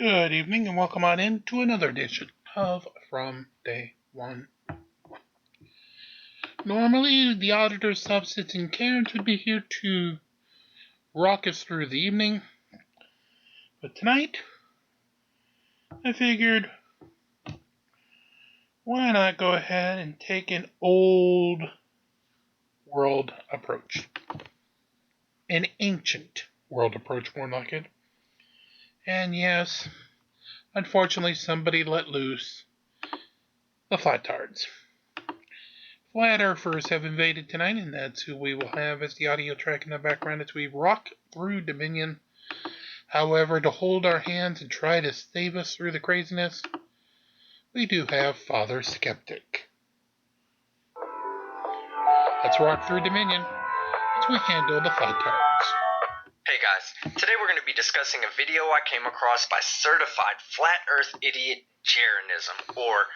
Good evening and welcome on in to another edition of From Day One. Normally, the auditor subsits and Karens would be here to rock us through the evening, but tonight, I figured, why not go ahead and take an old world approach. An ancient world approach, more like it. And yes, unfortunately, somebody let loose the flatards. Flat Earthers have invaded tonight, and that's who we will have as the audio track in the background as we rock through Dominion. However, to hold our hands and try to save us through the craziness, we do have Father Skeptic. Let's rock through Dominion as we handle the flatards. Hey guys, today we're going to be discussing a video I came across by certified flat earth idiot Jeranism, or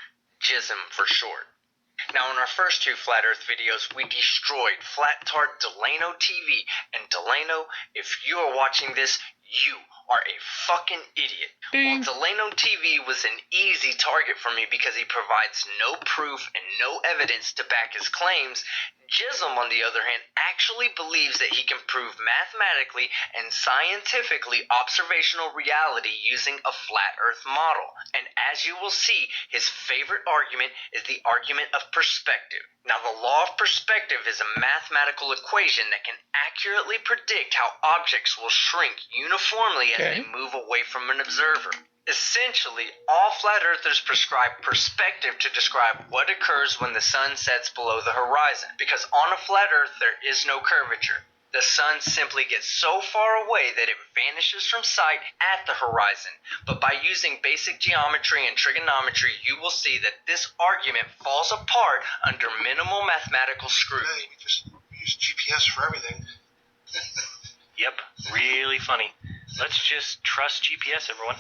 Jism for short. Now in our first two flat earth videos, we destroyed Flattard Delano TV, and Delano, if you are watching this, you are a fucking idiot. Ding. While Delano TV was an easy target for me because he provides no proof and no evidence to back his claims, Jism, on the other hand, actually believes that he can prove mathematically and scientifically observational reality using a flat earth model. And as you will see, his favorite argument is the argument of perspective. Now, the law of perspective is a mathematical equation that can accurately predict how objects will shrink uniformly as they move away from an observer. Essentially, all flat earthers prescribe perspective to describe what occurs when the sun sets below the horizon, because on a flat earth there is no curvature. The sun simply gets so far away that it vanishes from sight at the horizon. But by using basic geometry and trigonometry, you will see that this argument falls apart under minimal mathematical scrutiny. Hey, we use GPS for everything. Yep, really funny. Let's just trust GPS, everyone.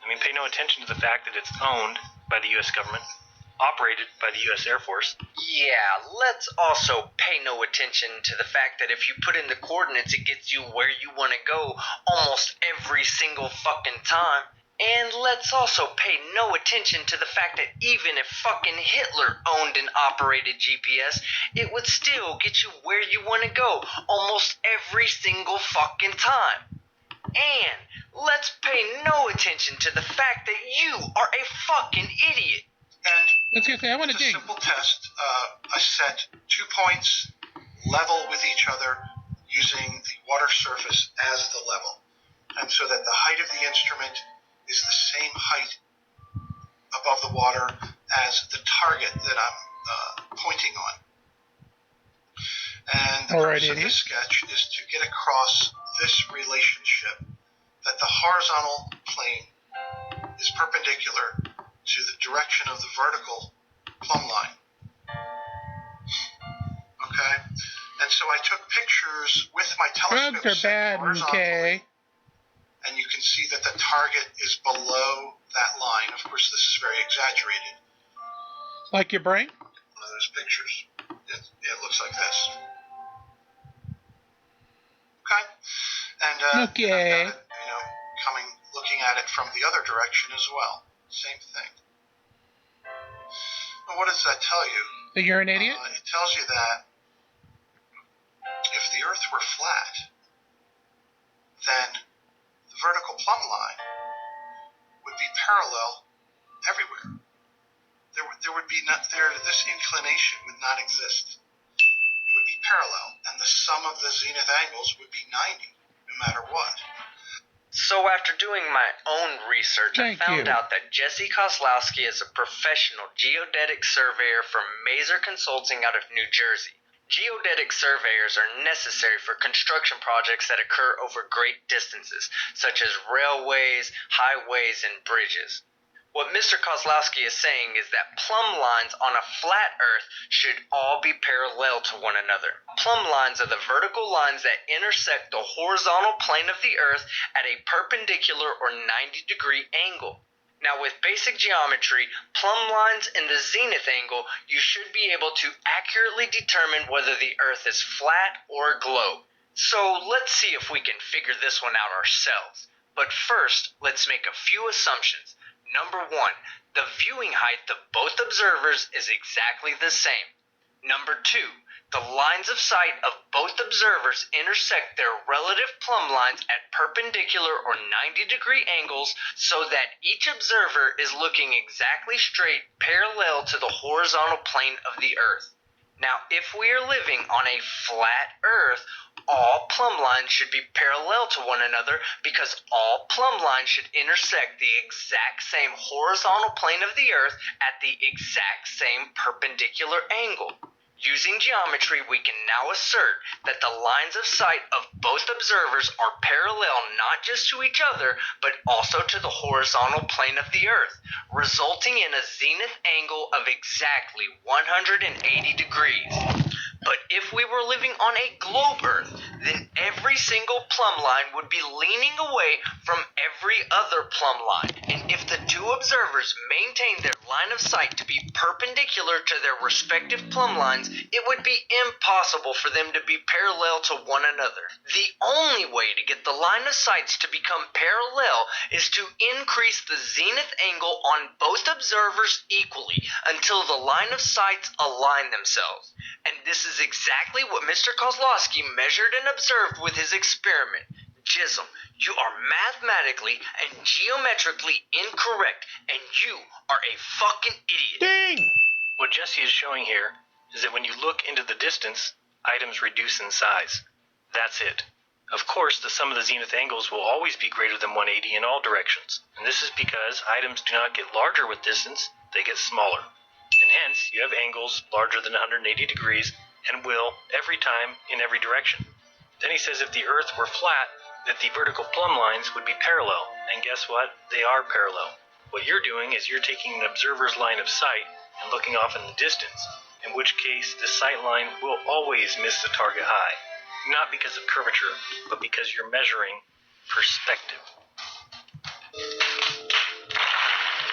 I mean, pay no attention to the fact that it's owned by the U.S. government, operated by the U.S. Air Force. Yeah, let's also pay no attention to the fact that if you put in the coordinates, it gets you where you want to go almost every single fucking time. And let's also pay no attention to the fact that even if fucking Hitler owned and operated GPS, it would still get you where you want to go almost every single fucking time. And let's pay no attention to the fact that you are a fucking idiot. And Let's just say, I want to it's a dig. simple test. I set 2 points level with each other using the water surface as the level. And so that the height of the instrument is the same height above the water as the target that I'm pointing on. And the purpose of this sketch is to get across this relationship, that the horizontal plane is perpendicular to the direction of the vertical plumb line. Okay? And so I took pictures with my telescope Drugs are bad, okay. And you can see that the target is below that line. Of course, this is very exaggerated. Like your brain? One of those pictures. It looks like this. Okay? And Okay. I've got it, looking at it from the other direction as well. Same thing. Now, what does that tell you? That you're an idiot? It tells you that if the Earth were flat, then the vertical plumb line would be parallel everywhere. There would be this inclination would not exist. It would be parallel, and the sum of the zenith angles would be 90, no matter what. So after doing my own research, I found out that Jesse Kozlowski is a professional geodetic surveyor from Maser Consulting out of New Jersey. Geodetic surveyors are necessary for construction projects that occur over great distances, such as railways, highways, and bridges. What Mr. Kozlowski is saying is that plumb lines on a flat Earth should all be parallel to one another. Plumb lines are the vertical lines that intersect the horizontal plane of the Earth at a perpendicular or 90-degree angle. Now, with basic geometry, plumb lines and the zenith angle, you should be able to accurately determine whether the Earth is flat or a globe. So let's see if we can figure this one out ourselves. But first, let's make a few assumptions. Number 1, the viewing height of both observers is exactly the same. Number 2, the lines of sight of both observers intersect their relative plumb lines at perpendicular or 90-degree angles so that each observer is looking exactly straight parallel to the horizontal plane of the Earth. Now, if we are living on a flat Earth, all plumb lines should be parallel to one another because all plumb lines should intersect the exact same horizontal plane of the Earth at the exact same perpendicular angle. Using geometry, we can now assert that the lines of sight of both observers are parallel not just to each other, but also to the horizontal plane of the Earth, resulting in a zenith angle of exactly 180 degrees. But if we were living on a globe Earth, then every single plumb line would be leaning away from every other plumb line. And if the two observers maintained their line of sight to be perpendicular to their respective plumb lines, it would be impossible for them to be parallel to one another. The only way to get the line of sights to become parallel is to increase the zenith angle on both observers equally until the line of sights align themselves. And this is exactly what Mr. Kozlowski measured and observed with his experiment. Jism, you are mathematically and geometrically incorrect, and you are a fucking idiot. Ding! What Jesse is showing here is that when you look into the distance, items reduce in size. That's it. Of course, the sum of the zenith angles will always be greater than 180 in all directions, and this is because items do not get larger with distance, they get smaller. And hence, you have angles larger than 180 degrees and will, every time, in every direction. Then he says if the Earth were flat, that the vertical plumb lines would be parallel, and guess what? They are parallel. What you're doing is you're taking an observer's line of sight and looking off in the distance, in which case the sight line will always miss the target high. Not because of curvature, but because you're measuring perspective.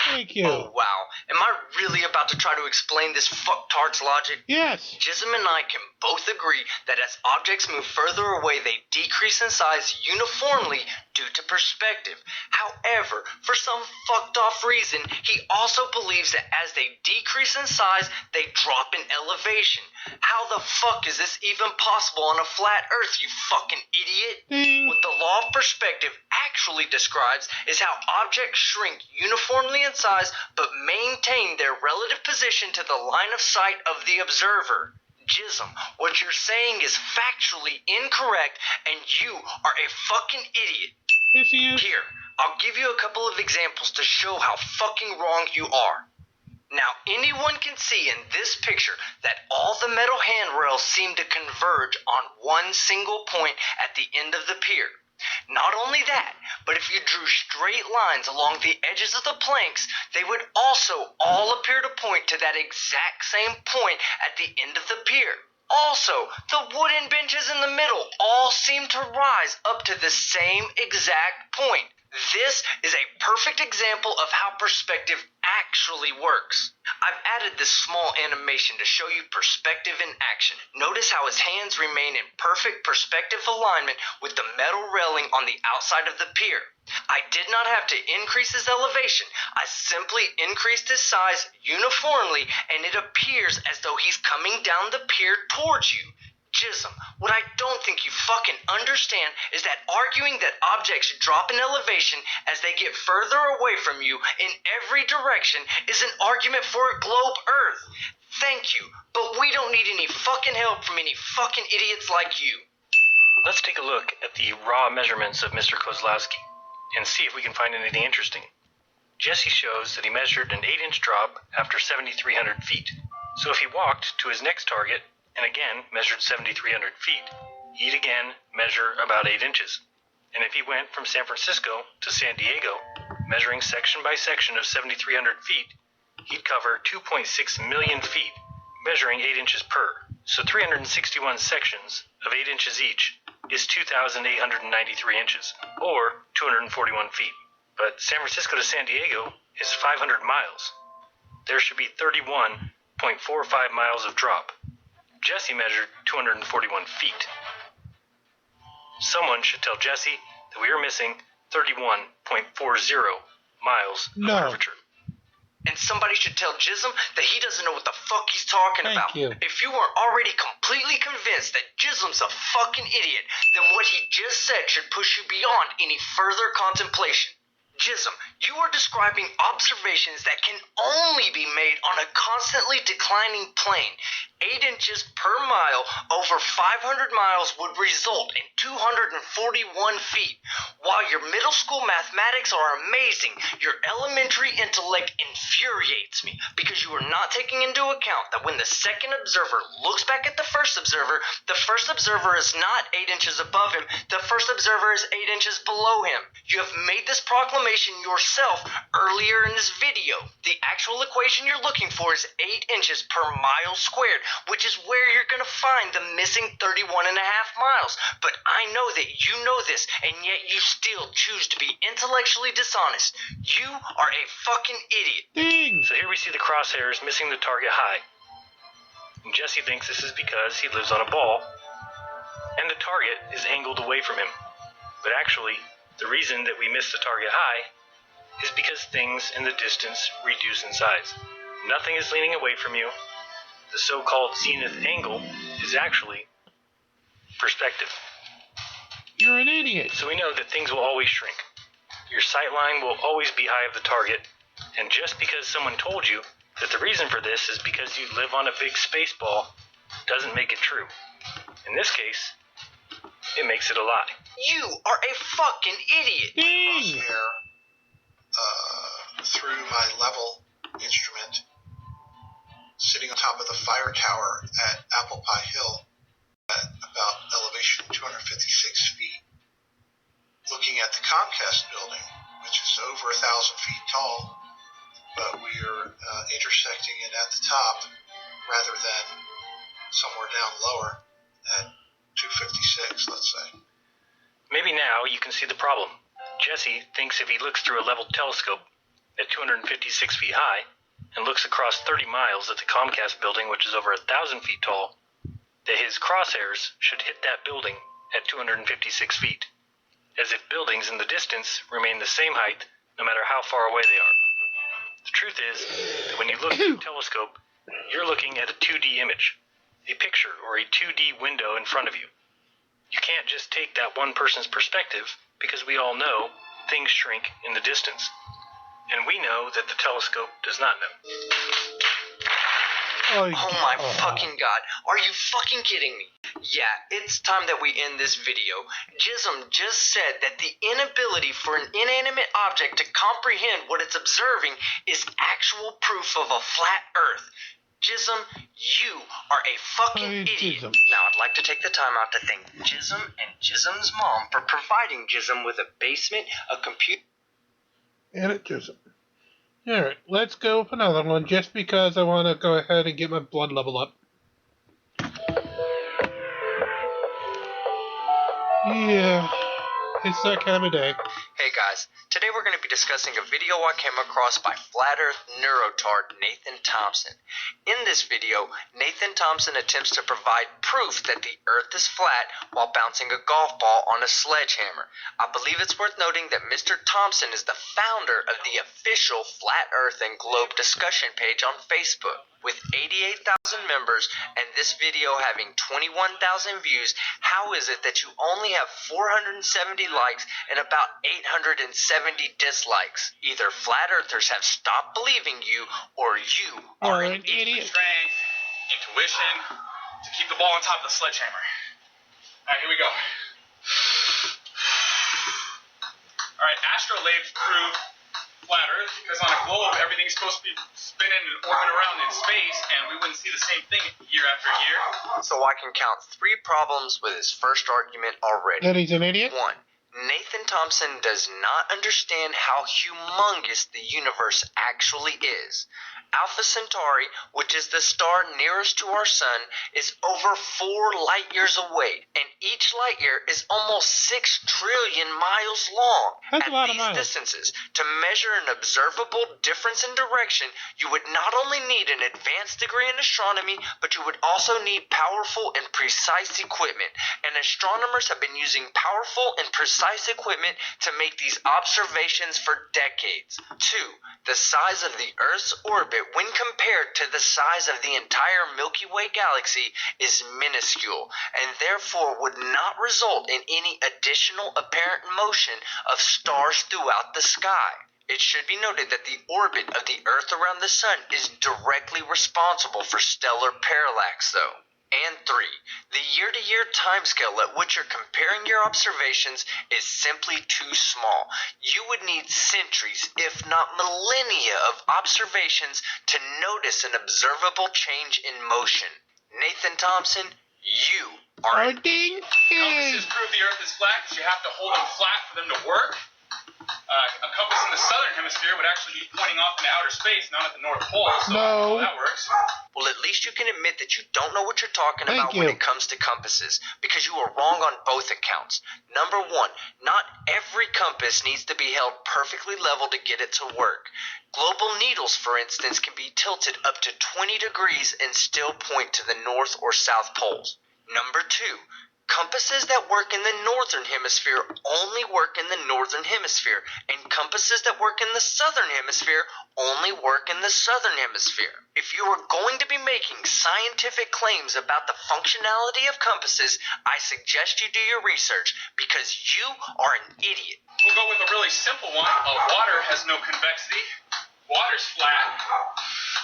Thank you. Oh, wow. Am I really about to try to explain this fucktard's logic? Yes. Jism and I can both agree that as objects move further away, they decrease in size uniformly due to perspective. However, for some fucked off reason, he also believes that as they decrease in size, they drop in elevation. How the fuck is this even possible on a flat Earth, you fucking idiot? Ding. What the law of perspective actually describes is how objects shrink uniformly in size but maintain their relative position to the line of sight of the observer. Jism, what you're saying is factually incorrect, and you are a fucking idiot. Yes, he is. Here, I'll give you a couple of examples to show how fucking wrong you are. Now, anyone can see in this picture that all the metal handrails seem to converge on one single point at the end of the pier. Not only that, but if you drew straight lines along the edges of the planks, they would also all appear to point to that exact same point at the end of the pier. Also, the wooden benches in the middle all seem to rise up to the same exact point. This is a perfect example of how perspective actually works. I've added this small animation to show you perspective in action. Notice how his hands remain in perfect perspective alignment with the metal railing on the outside of the pier. I did not have to increase his elevation. I simply increased his size uniformly, and it appears as though he's coming down the pier towards you. Jism, what I don't think you fucking understand is that arguing that objects drop in elevation as they get further away from you in every direction is an argument for a globe Earth. Thank you, but we don't need any fucking help from any fucking idiots like you. Let's take a look at the raw measurements of Mr. Kozlowski and see if we can find anything interesting. Jesse shows that he measured an 8-inch drop after 7,300 feet. So if he walked to his next target and again measured 7,300 feet, he'd again measure about 8 inches. And if he went from San Francisco to San Diego, measuring section by section of 7,300 feet, he'd cover 2.6 million feet, measuring 8 inches per. So 361 sections of 8 inches each is 2,893 inches, or 241 feet. But San Francisco to San Diego is 500 miles. There should be 31.45 miles of drop. Jesse measured 241 feet. Someone should tell Jesse that we are missing 31.40 miles of curvature. And somebody should tell Jism that he doesn't know what the fuck he's talking about. You. If you weren't already completely convinced that Jism's a fucking idiot, then what he just said should push you beyond any further contemplation. Jism, you are describing observations that can only be made on a constantly declining plane. 8 inches per mile over 500 miles would result in 241 feet. While your middle school mathematics are amazing, your elementary intellect infuriates me because you are not taking into account that when the second observer looks back at the first observer is not 8 inches above him, the first observer is 8 inches below him. You have made this proclamation yourself earlier in this video. The actual equation you're looking for is 8 inches per mile squared, which is where you're going to find the missing 31 and a half miles. But I know that you know this, and yet you still choose to be intellectually dishonest. You are a fucking idiot. Ding! So here we see the crosshairs missing the target high. And Jesse thinks this is because he lives on a ball, and the target is angled away from him. But actually, the reason that we miss the target high is because things in the distance reduce in size. Nothing is leaning away from you. The so-called zenith angle is actually perspective. You're an idiot. So we know that things will always shrink. Your sight line will always be high of the target, and just because someone told you that the reason for this is because you live on a big space ball doesn't make it true. In this case, it makes it a lie. You are a fucking idiot. Ding! Crosshair through my level instrument, sitting on top of the fire tower at Apple Pie Hill at about elevation 256 feet, looking at the Comcast building, which is over 1,000 feet tall, but we are intersecting it at the top rather than somewhere down lower at 256, let's say. Maybe now you can see the problem. Jesse thinks if he looks through a leveled telescope at 256 feet high and looks across 30 miles at the Comcast building, which is over 1,000 feet tall, that his crosshairs should hit that building at 256 feet, as if buildings in the distance remain the same height no matter how far away they are. The truth is that when you look through a telescope, you're looking at a 2D image, a picture or a 2D window in front of you. You can't just take that one person's perspective, because we all know things shrink in the distance. And we know that the telescope does not know. Oh my fucking god, are you fucking kidding me? Yeah, it's time that we end this video. Jism just said that the inability for an inanimate object to comprehend what it's observing is actual proof of a flat earth. Jism, you are a fucking idiot. Jism. Now, I'd like to take the time out to thank Jism and Jism's mom for providing Jism with a basement, a computer, And it Jism. Alright, let's go with another one just because I want to go ahead and get my blood level up. Yeah, it's that kind of day. Hey guys, today we're going to be discussing a video I came across by Flat Earth Neurotard Nathan Thompson. In this video, Nathan Thompson attempts to provide proof that the Earth is flat while bouncing a golf ball on a sledgehammer. I believe it's worth noting that Mr. Thompson is the founder of the official Flat Earth and Globe discussion page on Facebook. With 88,000 members and this video having 21,000 views, how is it that you only have 470 likes and about 870 dislikes? Either flat earthers have stopped believing you, or you are an idiot. Strength, intuition, to keep the ball on top of the sledgehammer. Alright, here we go. Alright, astrolabes prove flat Earth, because on a globe, everything's supposed to be spinning and orbing around in space, and we wouldn't see the same thing year after year. So I can count 3 problems with his first argument already. That he's an idiot? 1. Nathan Thompson does not understand how humongous the universe actually is. Alpha Centauri, which is the star nearest to our sun, is over 4 light years away, and each light year is almost 6 trillion miles long. That's At a lot of these miles. distances, to measure an observable difference in direction, you would not only need an advanced degree in astronomy, but you would also need powerful and precise equipment. And astronomers have been using powerful and precise equipment to make these observations for decades. 2. The size of the Earth's orbit, when compared to the size of the entire Milky Way galaxy, is minuscule, and therefore would not result in any additional apparent motion of stars throughout the sky. It should be noted that the orbit of the Earth around the Sun is directly responsible for stellar parallax, though. And 3. The year-to-year timescale at which you're comparing your observations is simply too small. You would need centuries, if not millennia, of observations to notice an observable change in motion. Nathan Thompson, you are an Compasses prove the Earth is flat because you have to hold them flat for them to work. A compass in the southern hemisphere would actually be pointing off into outer space, not at the North Pole, so No. that works. Well, at least you can admit that you don't know what you're talking Thank about you. when it comes to compasses, because you are wrong on both accounts. Number 1, not every compass needs to be held perfectly level to get it to work. Global needles, for instance, can be tilted up to 20 degrees and still point to the North or South poles. Number 2, compasses that work in the northern hemisphere only work in the northern hemisphere, and compasses that work in the southern hemisphere only work in the southern hemisphere. If you are going to be making scientific claims about the functionality of compasses, I suggest you do your research, because you are an idiot. We'll go with a really simple one. Water has no convexity. Water's flat.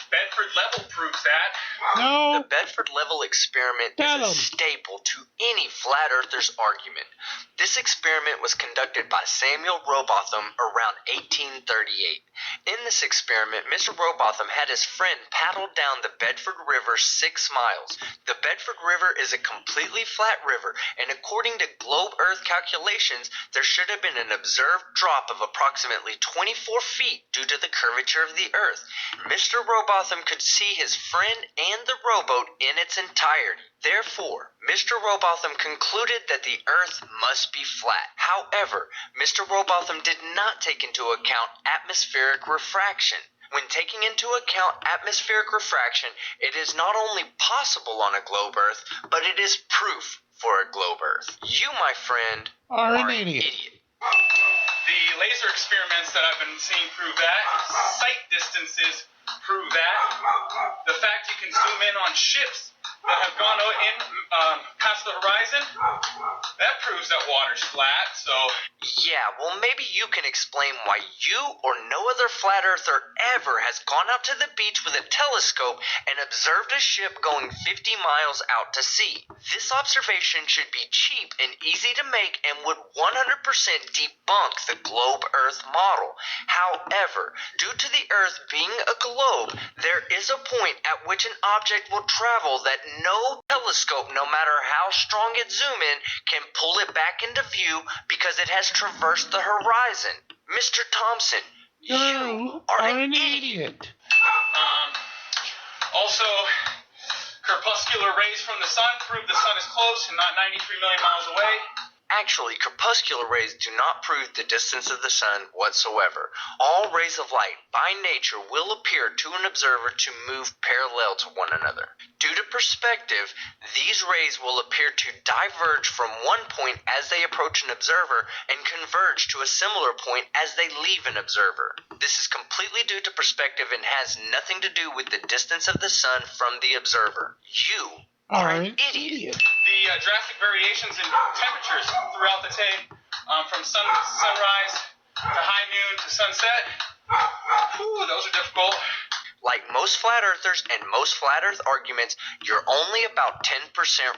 Bedford level proves that. No. The Bedford level experiment Tell is a 'em. staple to any flat earther's argument. This experiment was conducted by Samuel Rowbotham around 1838. In this experiment, Mr. Rowbotham had his friend paddle down the Bedford River 6 miles. The Bedford River is a completely flat river, and according to globe Earth calculations, there should have been an observed drop of approximately 24 feet due to the curvature of the Earth. Mr. Rowbotham could see his friend and the rowboat in its entirety. Therefore, Mr. Rowbotham concluded that the Earth must be flat. However, Mr. Rowbotham did not take into account atmospheric refraction. When taking into account atmospheric refraction, it is not only possible on a globe Earth, but it is proof for a globe Earth. You, my friend, Are an an idiot. The laser experiments that I've been seeing prove that. Sight distances prove that. The fact you can zoom in on ships that have gone past the horizon, that proves that water's flat, so... Yeah, well, maybe you can explain why you or no other flat earther ever has gone out to the beach with a telescope and observed a ship going 50 miles out to sea. This observation should be cheap and easy to make and would 100% debunk the globe Earth model. However, due to the Earth being a globe, there is a point at which an object will travel that no telescope, no matter how strong it zoom in, can pull it back into view because it has traversed the horizon. Mr. Thompson, you are an idiot. Also, crepuscular rays from the sun prove the sun is close and not 93 million miles away. Actually, crepuscular rays do not prove the distance of the sun whatsoever. All rays of light, by nature, will appear to an observer to move parallel to one another. Due to perspective, these rays will appear to diverge from one point as they approach an observer and converge to a similar point as they leave an observer. This is completely due to perspective and has nothing to do with the distance of the sun from the observer. You are an idiot. The drastic variations in temperatures throughout the day, from sunrise to high noon to sunset, those are difficult. Like most flat earthers and most flat earth arguments, you're only about 10%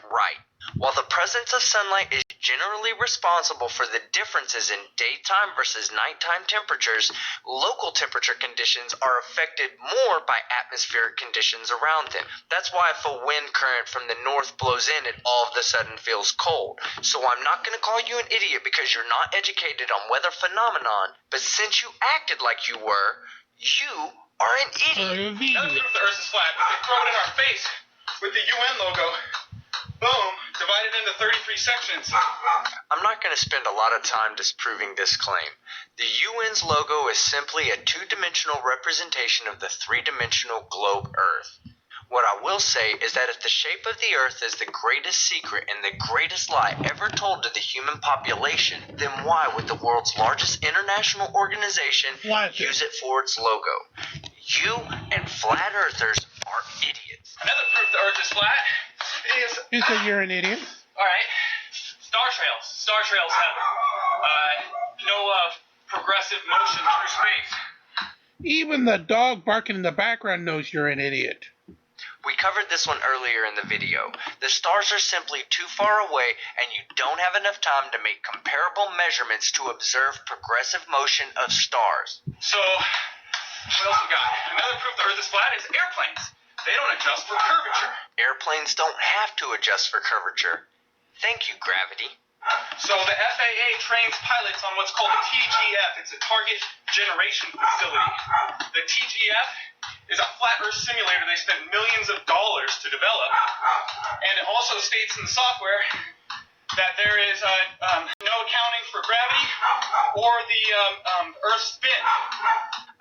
right. While the presence of sunlight is generally responsible for the differences in daytime versus nighttime temperatures, local temperature conditions are affected more by atmospheric conditions around them. That's why if a wind current from the north blows in, it all of a sudden feels cold. So I'm not going to call you an idiot because you're not educated on weather phenomenon, but since you acted like you were, you are an idiot. Another proof the Earth is flat, we can throw it in our face with the UN logo. Boom, divide divided into 33 sections. I'm not going to spend a lot of time disproving this claim. The UN's logo is simply a two-dimensional representation of the three-dimensional globe Earth. What I will say is that if the shape of the Earth is the greatest secret and the greatest lie ever told to the human population, then why would the world's largest international organization use it for its logo? You and flat earthers are idiots. Another proof the Earth is flat is... You say you're an idiot? Alright. Star trails. Star trails have no progressive motion through space. Even the dog barking in the background knows you're an idiot. We covered this one earlier in the video. The stars are simply too far away and you don't have enough time to make comparable measurements to observe progressive motion of stars. So, what else we got? Another proof the Earth is flat is airplanes. They don't adjust for curvature. Airplanes don't have to adjust for curvature. Thank you, gravity. So the FAA trains pilots on what's called a TGF. It's a Target Generation Facility. The TGF is a flat Earth simulator they spent millions of dollars to develop. And it also states in the software that there is no accounting for gravity or the Earth's spin.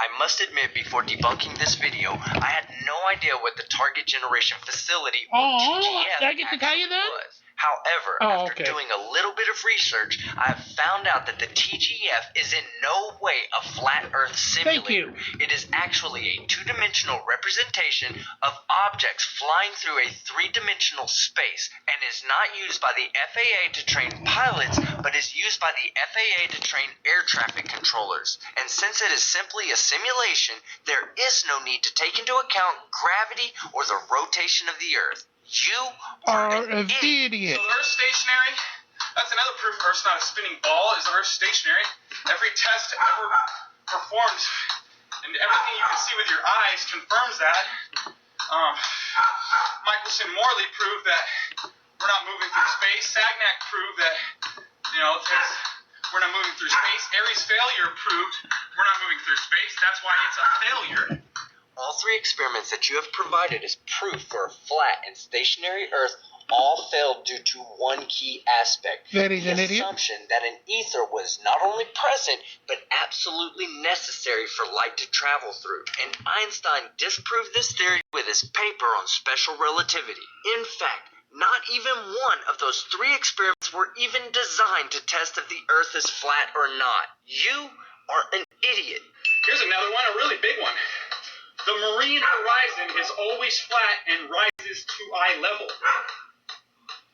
I must admit, before debunking this video, I had no idea what the Target Generation Facility or TGF did I get to tell you that? was. However, after doing a little bit of research, I have found out that the TGF is in no way a flat Earth simulator. Thank you. It is actually a two-dimensional representation of objects flying through a three-dimensional space and is not used by the FAA to train pilots, but is used by the FAA to train air traffic controllers. And since it is simply a simulation, there is no need to take into account gravity or the rotation of the Earth. You are an idiot. So the Earth's stationary. That's another proof Earth's not a spinning ball, is the Earth's stationary. Every test ever performed and everything you can see with your eyes confirms that. Michelson Morley proved that we're not moving through space. Sagnac proved that, we're not moving through space. Aries failure proved we're not moving through space. That's why it's a failure. All three experiments that you have provided as proof for a flat and stationary Earth all failed due to one key aspect. That he's an idiot? The assumption that an ether was not only present, but absolutely necessary for light to travel through. And Einstein disproved this theory with his paper on special relativity. In fact, not even one of those three experiments were even designed to test if the Earth is flat or not. You are an idiot. Here's another one, a really big one. The marine horizon is always flat and rises to eye level.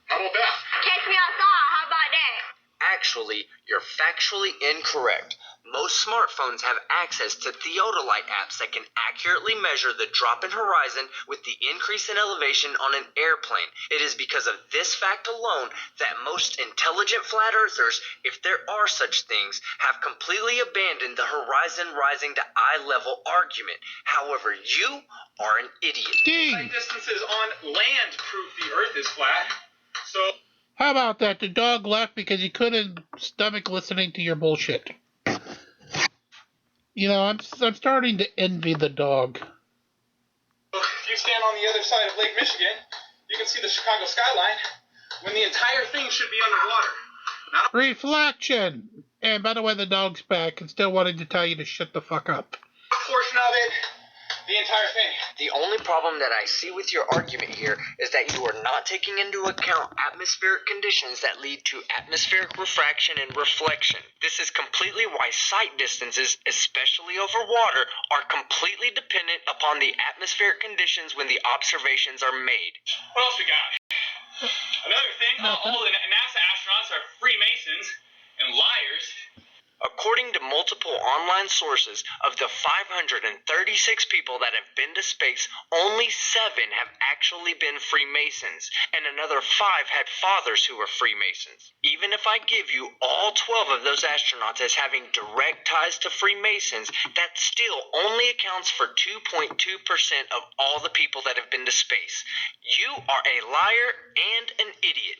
How about that? Catch me outside. How about that? Actually, you're factually incorrect. Most smartphones have access to theodolite apps that can accurately measure the drop in horizon with the increase in elevation on an airplane. It is because of this fact alone that most intelligent flat earthers, if there are such things, have completely abandoned the horizon rising to eye level argument. However, you are an idiot. Sight distances on land prove the Earth is flat. So, How about that? The dog left because he couldn't stomach listening to your bullshit. You know, I'm starting to envy the dog. if you stand on the other side of Lake Michigan, you can see the Chicago skyline when the entire thing should be underwater. Reflection! And by the way, the dog's back and still wanted to tell you to shut the fuck up. A portion of it, the entire thing. The only problem that I see with your argument here is that you are not taking into account atmospheric conditions that lead to atmospheric refraction and reflection. This is completely why sight distances, especially over water, are completely dependent upon the atmospheric conditions when the observations are made. What else we got? Another thing, all the NASA astronauts are Freemasons and liars. According to multiple online sources, of the 536 people that have been to space, only 7 have actually been Freemasons, and another 5 had fathers who were Freemasons. Even if I give you all 12 of those astronauts as having direct ties to Freemasons, that still only accounts for 2.2% of all the people that have been to space. You are a liar and an idiot.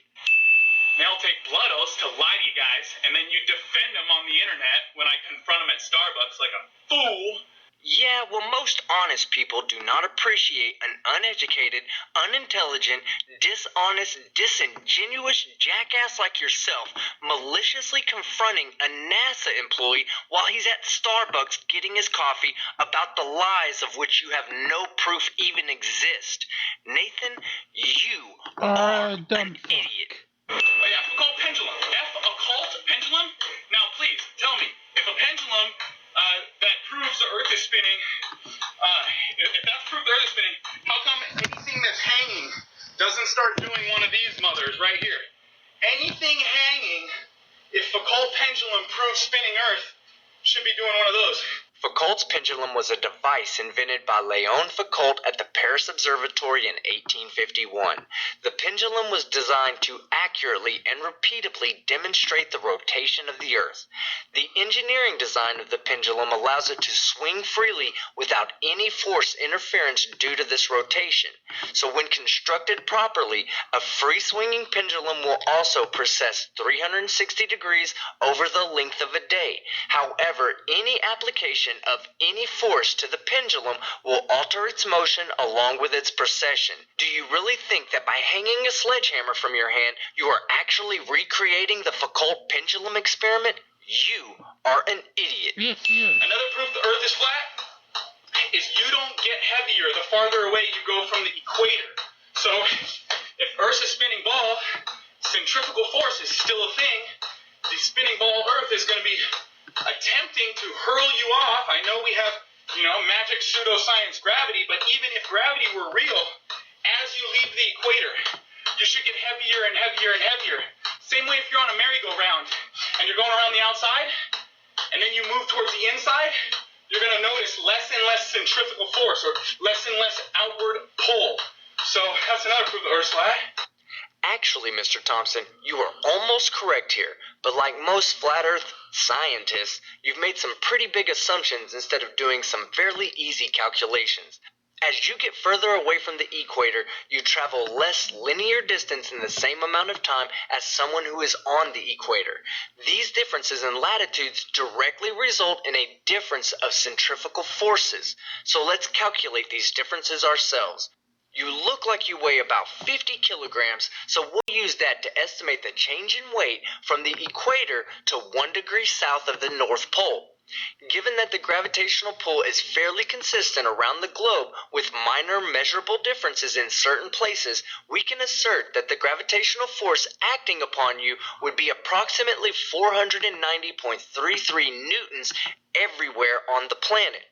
They'll take blood oaths to lie to you guys, and then you defend them on the internet when I confront them at Starbucks like a fool. Yeah, well, most honest people do not appreciate an uneducated, unintelligent, dishonest, disingenuous jackass like yourself maliciously confronting a NASA employee while he's at Starbucks getting his coffee about the lies of which you have no proof even exist. Nathan, you are dumb an fuck. idiot. Oh yeah, Colt pendulum. Occult pendulum? Now please, tell me, if a pendulum that proves the Earth is spinning, if that's proof the Earth is spinning, how come anything that's hanging doesn't start doing one of these mothers right here? Anything hanging, if Foucault pendulum proves spinning Earth, should be doing one of those. Foucault's pendulum was a device invented by Léon Foucault at the Paris Observatory in 1851. The pendulum was designed to accurately and repeatedly demonstrate the rotation of the Earth. The engineering design of the pendulum allows it to swing freely without any force interference due to this rotation. So when constructed properly, a free-swinging pendulum will also precess 360 degrees over the length of a day. However, any application of any force to the pendulum will alter its motion along with its precession. Do you really think that by hanging a sledgehammer from your hand, you are actually recreating the Foucault pendulum experiment? You are an idiot. Yes, yes. Another proof the Earth is flat is you don't get heavier the farther away you go from the equator. So, if Earth's a spinning ball, centrifugal force is still a thing. The spinning ball Earth is going to be attempting to hurl you off. I know we have, magic pseudoscience gravity, but even if gravity were real, as you leave the equator, you should get heavier and heavier and heavier. Same way if you're on a merry-go-round and you're going around the outside, and then you move towards the inside, you're going to notice less and less centrifugal force, or less and less outward pull. So that's another proof of Earth's flat. Actually, Mr. Thompson, you are almost correct here, but like most flat earth scientists, you've made some pretty big assumptions instead of doing some fairly easy calculations. As you get further away from the equator, you travel less linear distance in the same amount of time as someone who is on the equator. These differences in latitudes directly result in a difference of centrifugal forces. So let's calculate these differences ourselves. You look like you weigh about 50 kilograms, so we'll use that to estimate the change in weight from the equator to 1 degree south of the North Pole. Given that the gravitational pull is fairly consistent around the globe with minor measurable differences in certain places, we can assert that the gravitational force acting upon you would be approximately 490.33 newtons everywhere on the planet.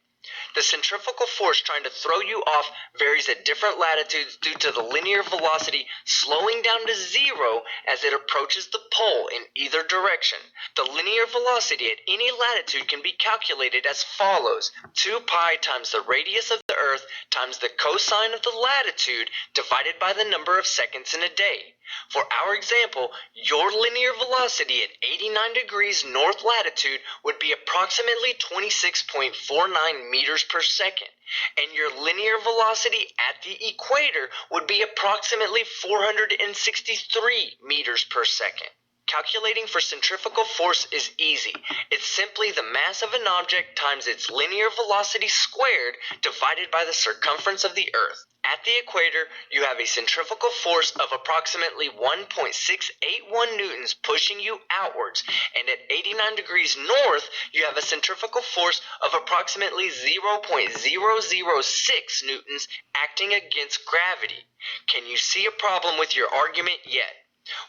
The centrifugal force trying to throw you off varies at different latitudes due to the linear velocity slowing down to zero as it approaches the pole in either direction. The linear velocity at any latitude can be calculated as follows: 2 pi times the radius of the Earth times the cosine of the latitude divided by the number of seconds in a day. For our example, your linear velocity at 89 degrees north latitude would be approximately 26.49 meters per second, and your linear velocity at the equator would be approximately 463 meters per second. Calculating for centrifugal force is easy. It's simply the mass of an object times its linear velocity squared divided by the circumference of the Earth. At the equator, you have a centrifugal force of approximately 1.681 newtons pushing you outwards, and at 89 degrees north, you have a centrifugal force of approximately 0.006 newtons acting against gravity. Can you see a problem with your argument yet?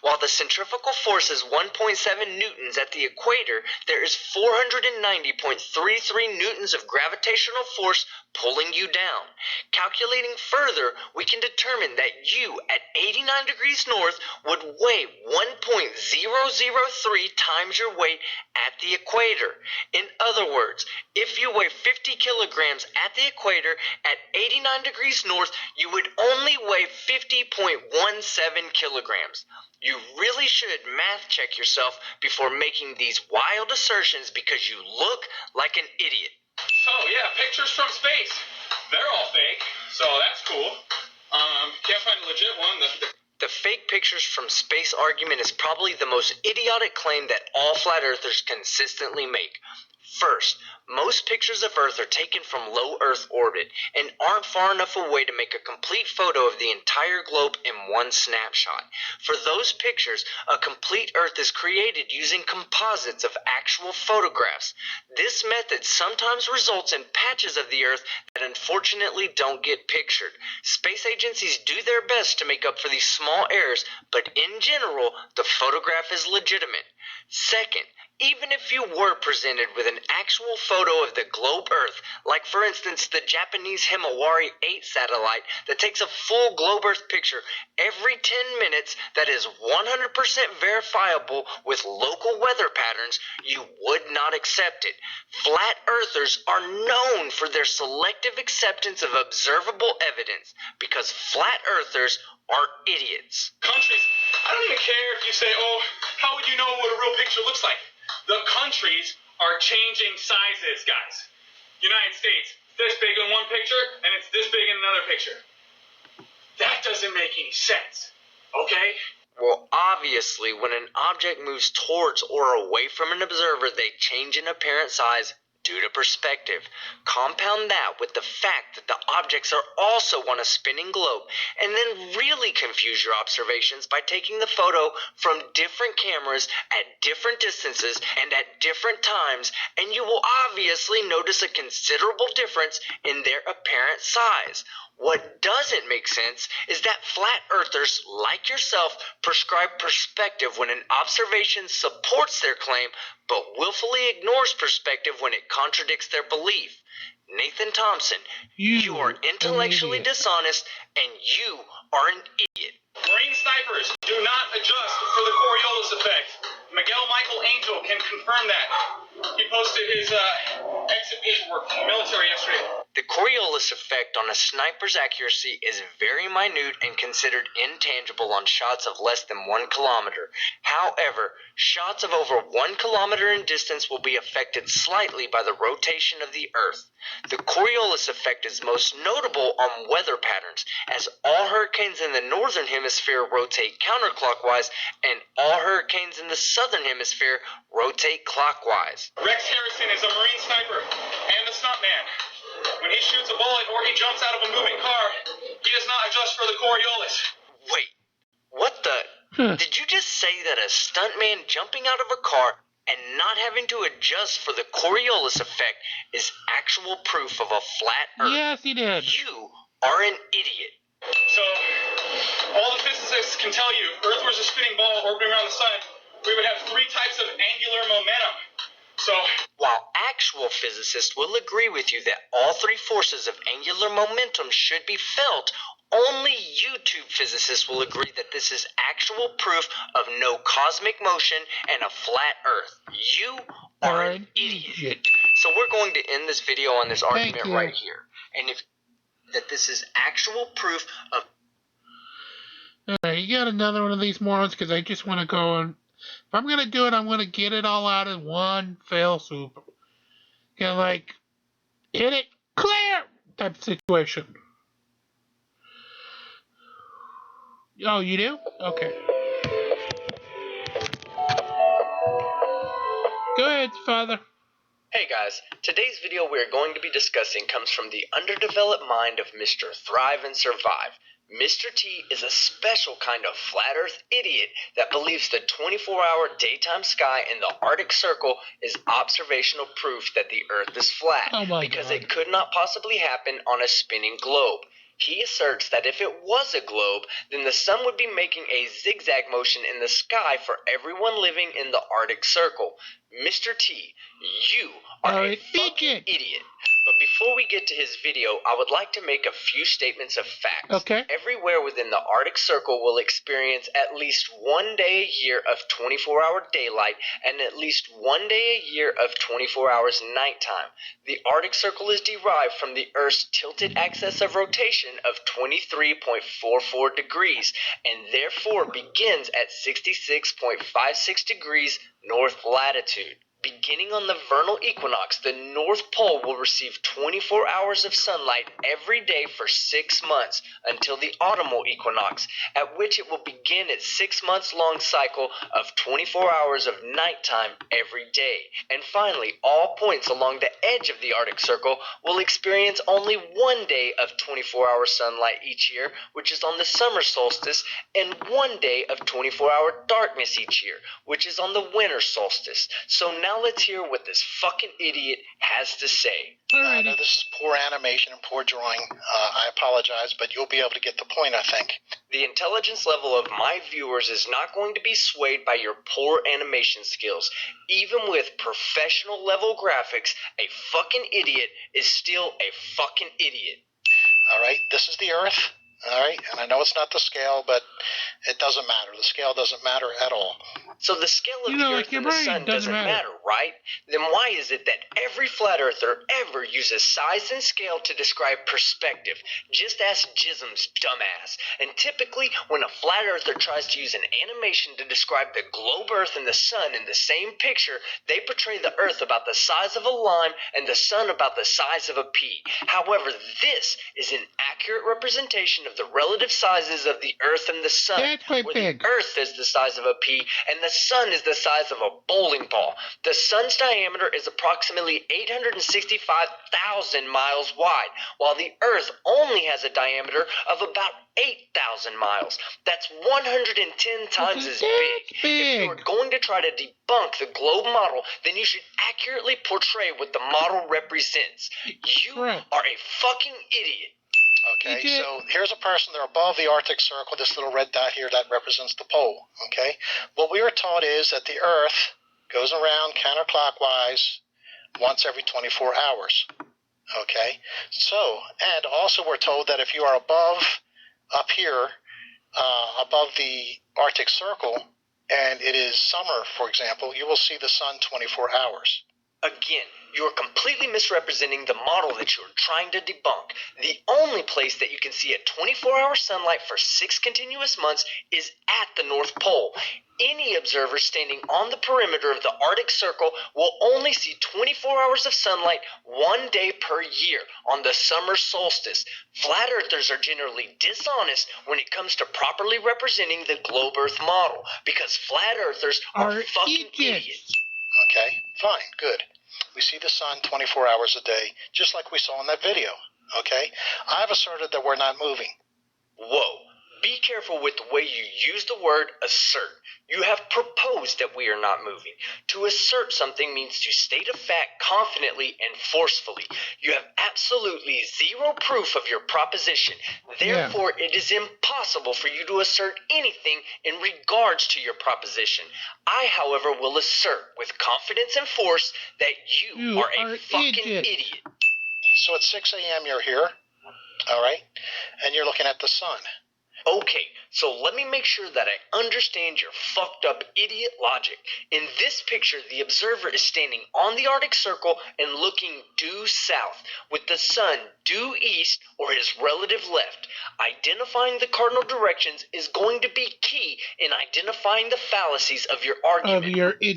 While the centrifugal force is 1.7 newtons at the equator, there is 490.33 newtons of gravitational force pulling you down. Calculating further, we can determine that you, at 89 degrees north, would weigh 1.003 times your weight at the equator. In other words, if you weigh 50 kilograms at the equator, at 89 degrees north, you would only weigh 50.17 kilograms. You really should math check yourself before making these wild assertions because you look like an idiot. So, yeah, pictures from space. They're all fake, so that's cool. Can't find a legit one. The fake pictures from space argument is probably the most idiotic claim that all flat earthers consistently make. First, most pictures of Earth are taken from low Earth orbit and aren't far enough away to make a complete photo of the entire globe in one snapshot. For those pictures, a complete Earth is created using composites of actual photographs. This method sometimes results in patches of the Earth that unfortunately don't get pictured. Space agencies do their best to make up for these small errors, but in general, the photograph is legitimate. Second, even if you were presented with an actual photo of the globe Earth, like for instance the Japanese Himawari 8 satellite that takes a full globe Earth picture every 10 minutes that is 100% verifiable with local weather patterns, you would not accept it. Flat Earthers are known for their selective acceptance of observable evidence because flat Earthers are idiots. Countries, I don't even care if you say, oh, how would you know what a real picture looks like? The countries are changing sizes, guys. United States, this big in one picture, and it's this big in another picture. That doesn't make any sense, okay? Well, obviously, when an object moves towards or away from an observer, they change in apparent size due to perspective. Compound that with the fact that the objects are also on a spinning globe, and then really confuse your observations by taking the photo from different cameras at different distances and at different times, and you will obviously notice a considerable difference in their apparent size. What doesn't make sense is that flat earthers like yourself prescribe perspective when an observation supports their claim, but willfully ignores perspective when it contradicts their belief. Nathan Thompson, you are intellectually dishonest and you are an idiot. Marine snipers do not adjust for the Coriolis effect. Miguel Michael Angel can confirm that. He posted his exit paperwork from the military yesterday. The Coriolis effect on a sniper's accuracy is very minute and considered intangible on shots of less than 1 kilometer. However, shots of over 1 kilometer in distance will be affected slightly by the rotation of the Earth. The Coriolis effect is most notable on weather patterns, as all hurricanes in the northern hemisphere rotate counterclockwise and all hurricanes in the southern hemisphere rotate clockwise. Rex Harrison is a Marine sniper and a stuntman. When he shoots a bullet or he jumps out of a moving car, he does not adjust for the Coriolis. Wait, what the? Did you just say that a stuntman jumping out of a car and not having to adjust for the Coriolis effect is actual proof of a flat Earth? Yes, he did. You are an idiot. So, all the physicists can tell you, if Earth was a spinning ball orbiting around the sun, we would have 3 types of angular momentum. So, while actual physicists will agree with you that all 3 forces of angular momentum should be felt, only YouTube physicists will agree that this is actual proof of no cosmic motion and a flat Earth. You are an idiot. So we're going to end this video on this argument right here. And if that this is actual proof of... Alright, you got another one of these morons, because I just want to go and... If I'm going to do it, I'm going to get it all out in one fell swoop. Kind of like, hit it, clear type of situation. Oh, you do? Okay. Go ahead, Father. Hey guys, today's video we're going to be discussing comes from the underdeveloped mind of Mr. Thrive and Survive. Mr. T is a special kind of flat earth idiot that believes the 24-hour daytime sky in the Arctic Circle is observational proof that the earth is flat, because it could not possibly happen on a spinning globe. He asserts that if it was a globe, then the sun would be making a zigzag motion in the sky for everyone living in the Arctic Circle. Mr. T, you are a fucking idiot. But before we get to his video, I would like to make a few statements of facts. Okay. Everywhere within the Arctic Circle will experience at least 1 day a year of 24-hour daylight and at least 1 day a year of 24 hours nighttime. The Arctic Circle is derived from the Earth's tilted axis of rotation of 23.44 degrees and therefore begins at 66.56 degrees north latitude. Beginning on the vernal equinox, the North Pole will receive 24 hours of sunlight every day for 6 months until the autumnal equinox, at which it will begin its 6 months long cycle of 24 hours of nighttime every day. And finally, all points along the edge of the Arctic Circle will experience only 1 day of 24-hour sunlight each year, which is on the summer solstice, and 1 day of 24-hour darkness each year, which is on the winter solstice. So now let's hear what this fucking idiot has to say. Alrighty. No, this is poor animation and poor drawing. I apologize, but you'll be able to get the point, I think. The intelligence level of my viewers is not going to be swayed by your poor animation skills. Even with professional level graphics, a fucking idiot is still a fucking idiot. All right, this is the Earth. All right, and I know it's not the scale, but it doesn't matter. The scale doesn't matter at all. So the scale of You the know, Earth like your and the brain Sun doesn't doesn't matter. matter, right? Then why is it that every flat earther ever uses size and scale to describe perspective? Just ask Jism's dumbass. And typically, when a flat earther tries to use an animation to describe the globe Earth and the Sun in the same picture, they portray the Earth about the size of a lime and the Sun about the size of a pea. However, this is an accurate representation of the relative sizes of the Earth and the Sun, That's quite where big. the Earth is the size of a pea and the Sun is the size of a bowling ball. The Sun's diameter is approximately 865,000 miles wide, while the Earth only has a diameter of about 8,000 miles. That's 110 times as big. If big. you're going to try to debunk the globe model, then you should accurately portray what the model represents. You Correct. are a fucking idiot. Okay, You did. so here's a person, they're above the Arctic Circle, this little red dot here, that represents the pole, okay? What we were taught is that the Earth goes around counterclockwise once every 24 hours, okay? So, and also we're told that if you are up here, above the Arctic Circle, and it is summer, for example, you will see the sun 24 hours. Again, you are completely misrepresenting the model that you are trying to debunk. The only place that you can see a 24-hour sunlight for 6 continuous months is at the North Pole. Any observer standing on the perimeter of the Arctic Circle will only see 24 hours of sunlight 1 day per year on the summer solstice. Flat earthers are generally dishonest when it comes to properly representing the globe Earth model, because flat earthers are fucking idiots. Okay, fine, good. We see the sun 24 hours a day, just like we saw in that video, okay? I've asserted that we're not moving. Whoa. Be careful with the way you use the word assert. You have proposed that we are not moving. To assert something means to state a fact confidently and forcefully. You have absolutely zero proof of your proposition. Therefore, it is impossible for you to assert anything in regards to your proposition. I, however, will assert with confidence and force that you are a fucking idiot. So at 6 a.m. you're here, all right? And you're looking at the sun. Okay, so let me make sure that I understand your fucked up idiot logic. In this picture, the observer is standing on the Arctic Circle and looking due south, with the sun due east or his relative left. Identifying the cardinal directions is going to be key in identifying the fallacies of your argument.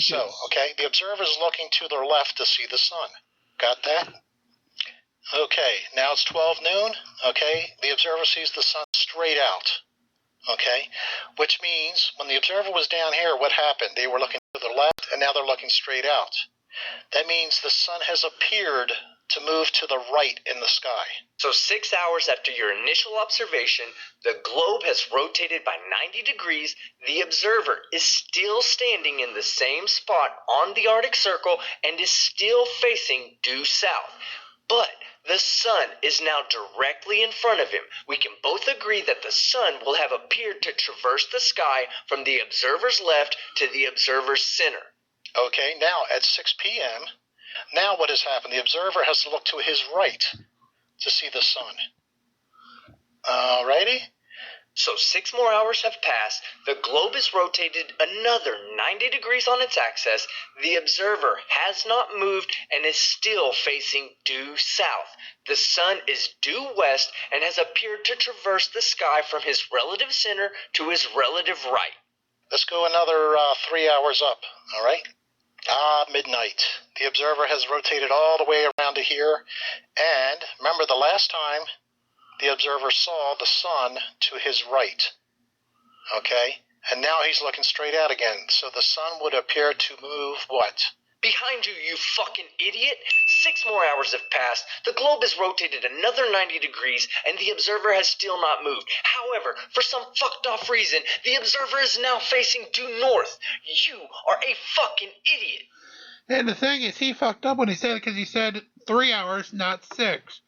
So, okay, the observer is looking to their left to see the sun. Got that? Okay, now it's 12 noon, okay? The observer sees the sun straight out, okay? Which means when the observer was down here, what happened? They were looking to the left, and now they're looking straight out. That means the sun has appeared to move to the right in the sky. So 6 hours after your initial observation, the globe has rotated by 90 degrees. The observer is still standing in the same spot on the Arctic Circle and is still facing due south. But the sun is now directly in front of him. We can both agree that the sun will have appeared to traverse the sky from the observer's left to the observer's center. Okay, now at 6 p.m., now what has happened? The observer has to look to his right to see the sun. Alrighty? So 6 more hours have passed. The globe is rotated another 90 degrees on its axis. The observer has not moved and is still facing due south. The sun is due west and has appeared to traverse the sky from his relative center to his relative right. Let's go another 3 hours up, all right? Midnight. The observer has rotated all the way around to here, and remember the last time the observer saw the sun to his right, okay? And now he's looking straight out again, so the sun would appear to move what? Behind you, you fucking idiot! 6 more hours have passed, the globe has rotated another 90 degrees, and the observer has still not moved. However, for some fucked off reason, the observer is now facing due north. You are a fucking idiot! And the thing is, he fucked up when he said it because he said 3 hours, not 6.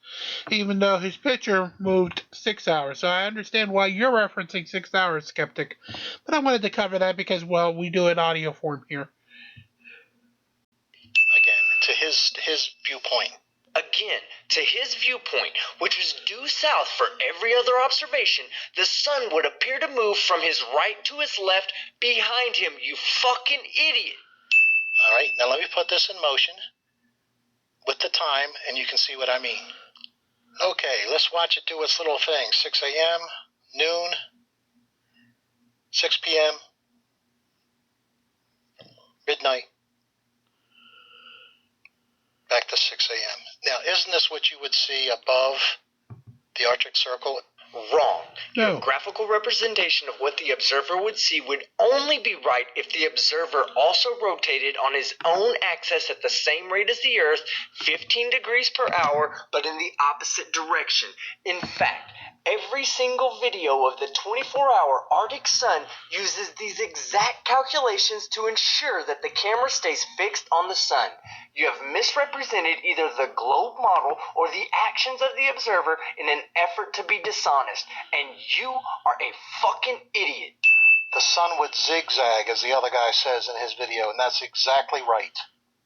Even though his picture moved 6 hours. So I understand why you're referencing 6 hours, Skeptic. But I wanted to cover that because, well, we do it audio form here. Again, to his viewpoint. Again, to his viewpoint, which was due south for every other observation, the sun would appear to move from his right to his left behind him, you fucking idiot! All right, now let me put this in motion with the time, and you can see what I mean. Okay, let's watch it do its little thing. 6 a.m., noon, 6 p.m., midnight, back to 6 a.m. Now, isn't this what you would see above the Arctic Circle? Wrong. No. Your graphical representation of what the observer would see would only be right if the observer also rotated on his own axis at the same rate as the Earth, 15 degrees per hour, but in the opposite direction. In fact, every single video of the 24-hour Arctic sun uses these exact calculations to ensure that the camera stays fixed on the sun. You have misrepresented either the globe model or the actions of the observer in an effort to be dishonest, and you are a fucking idiot. The sun would zigzag, as the other guy says in his video, and that's exactly right.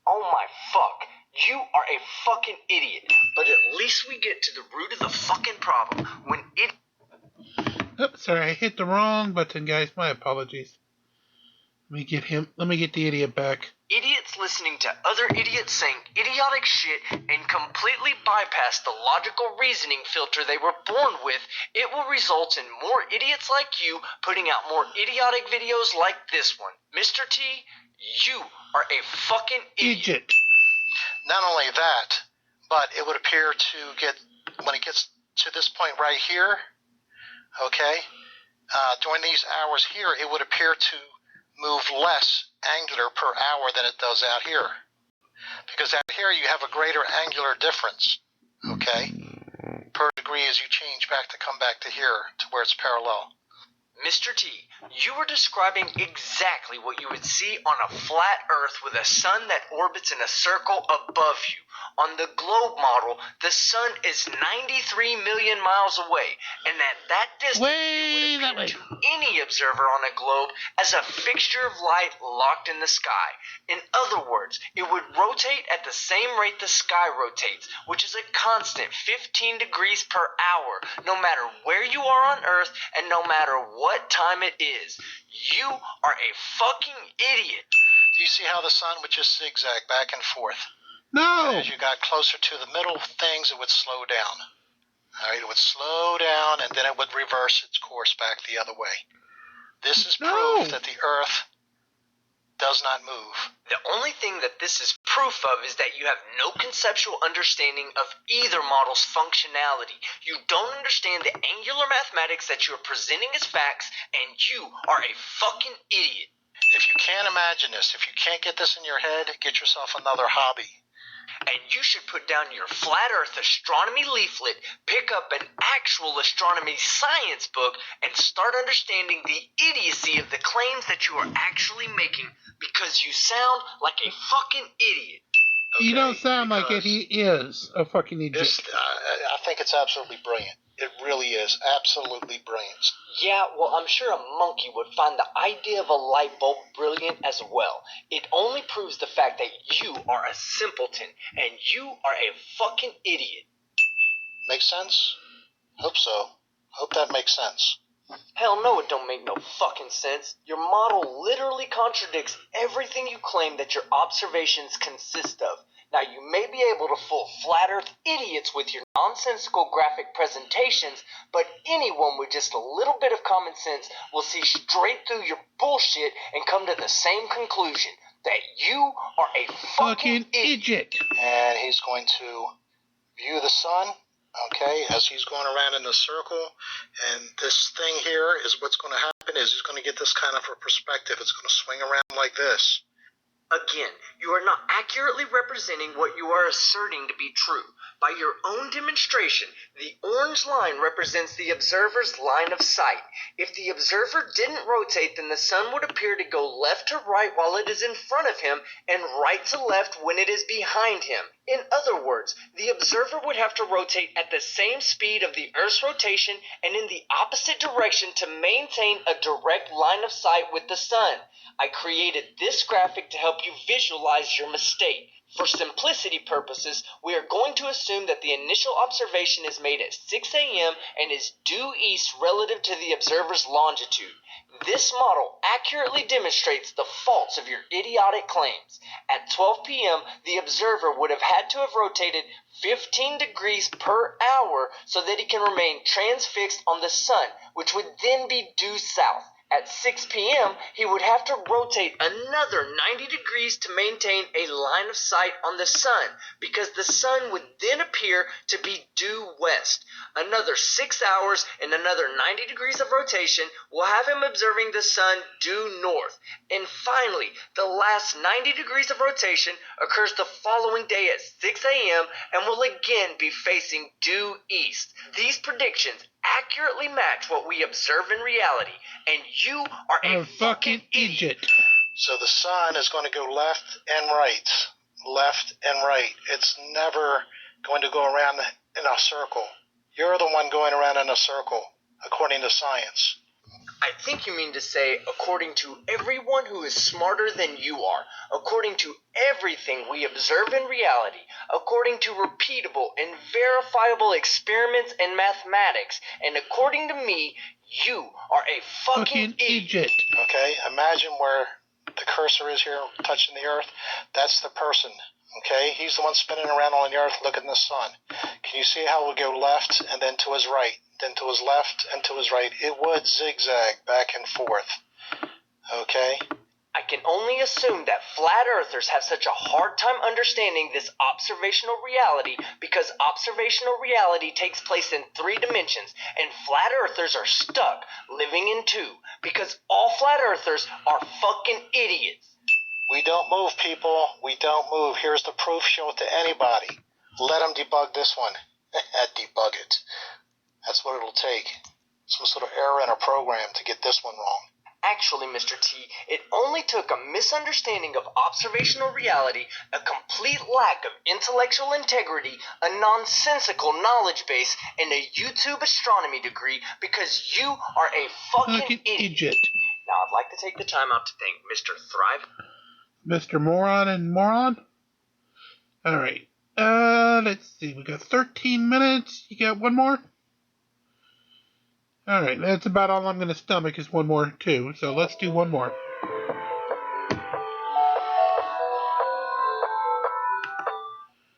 Oh my fuck. You are a fucking idiot. But at least we get to the root of the fucking problem. When it... Oops, sorry, I hit the wrong button, guys. My apologies. Let me get the idiot back. Idiots listening to other idiots saying idiotic shit and completely bypass the logical reasoning filter they were born with, it will result in more idiots like you putting out more idiotic videos like this one. Mr. T, you are a fucking idiot. Not only that, but it would appear to get, when it gets to this point right here, okay, during these hours here, it would appear to move less angular per hour than it does out here. Because out here you have a greater angular difference, okay, per degree as you change back to come back to here to where it's parallel. Mr. T, you were describing exactly what you would see on a flat Earth with a sun that orbits in a circle above you. On the globe model, the sun is 93 million miles away, and at that distance, it would appear to any observer on a globe as a fixture of light locked in the sky. In other words, it would rotate at the same rate the sky rotates, which is a constant 15 degrees per hour, no matter where you are on Earth and no matter what time it is. You are a fucking idiot. Do you see how the sun would just zigzag back and forth? No! And as you got closer to the middle things, it would slow down. All right, it would slow down, and then it would reverse its course back the other way. This is proof that the Earth does not move. The only thing that this is proof of is that you have no conceptual understanding of either model's functionality. You don't understand the angular mathematics that you are presenting as facts, and you are a fucking idiot. If you can't imagine this, if you can't get this in your head, get yourself another hobby. And you should put down your flat earth astronomy leaflet, pick up an actual astronomy science book, and start understanding the idiocy of the claims that you are actually making, because you sound like a fucking idiot. Okay, you don't sound like it. He is a fucking idiot. I think it's absolutely brilliant. It really is absolutely brilliant. Yeah, well, I'm sure a monkey would find the idea of a light bulb brilliant as well. It only proves the fact that you are a simpleton, and you are a fucking idiot. Makes sense? Hope so. Hope that makes sense. Hell no, it don't make no fucking sense. Your model literally contradicts everything you claim that your observations consist of. Now, you may be able to fool flat earth idiots with your nonsensical graphic presentations, but anyone with just a little bit of common sense will see straight through your bullshit and come to the same conclusion. that you are a fucking idiot. And he's going to view the sun, okay, as he's going around in a circle. And this thing here is what's going to happen is he's going to get this kind of a perspective. It's going to swing around like this. Again, you are not accurately representing what you are asserting to be true. By your own demonstration, the orange line represents the observer's line of sight. If the observer didn't rotate, then the sun would appear to go left to right while it is in front of him and right to left when it is behind him. In other words, the observer would have to rotate at the same speed of the Earth's rotation and in the opposite direction to maintain a direct line of sight with the sun. I created this graphic to help you visualize your mistake. For simplicity purposes, we are going to assume that the initial observation is made at 6 a.m. and is due east relative to the observer's longitude. This model accurately demonstrates the faults of your idiotic claims. At 12 p.m., the observer would have had to have rotated 15 degrees per hour so that he can remain transfixed on the sun, which would then be due south. At 6 p.m., he would have to rotate another 90 degrees to maintain a line of sight on the sun, because the sun would then appear to be due west. Another 6 hours and another 90 degrees of rotation will have him observing the sun due north. And finally, the last 90 degrees of rotation occurs the following day at 6 a.m. and will again be facing due east. These predictions accurately match what we observe in reality, and you are a fucking idiot. So the sun is going to go left and right, left and right. It's never going to go around in a circle. You're the one going around in a circle, according to science. I think you mean to say, according to everyone who is smarter than you are, according to everything we observe in reality, according to repeatable and verifiable experiments in mathematics, and according to me, you are a fucking idiot. Okay, imagine where the cursor is here, touching the earth. That's the person. Okay, he's the one spinning around on the earth looking at the sun. Can you see how it would go left and then to his right, then to his left and to his right? It would zigzag back and forth. Okay? I can only assume that flat earthers have such a hard time understanding this observational reality because observational reality takes place in 3 dimensions and flat earthers are stuck living in 2 because all flat earthers are fucking idiots. We don't move, people. We don't move. Here's the proof. Show it to anybody. Let them debug this one. Debug it. That's what it'll take. Some sort of error in a program to get this one wrong. Actually, Mr. T, it only took a misunderstanding of observational reality, a complete lack of intellectual integrity, a nonsensical knowledge base, and a YouTube astronomy degree because you are a fucking idiot. Now, I'd like to take the time out to thank Mr. Thrive. Mr. Moron and Moron? Alright. Let's see. We got 13 minutes. You got one more? Alright, that's about all I'm going to stomach is one more, too. So let's do one more.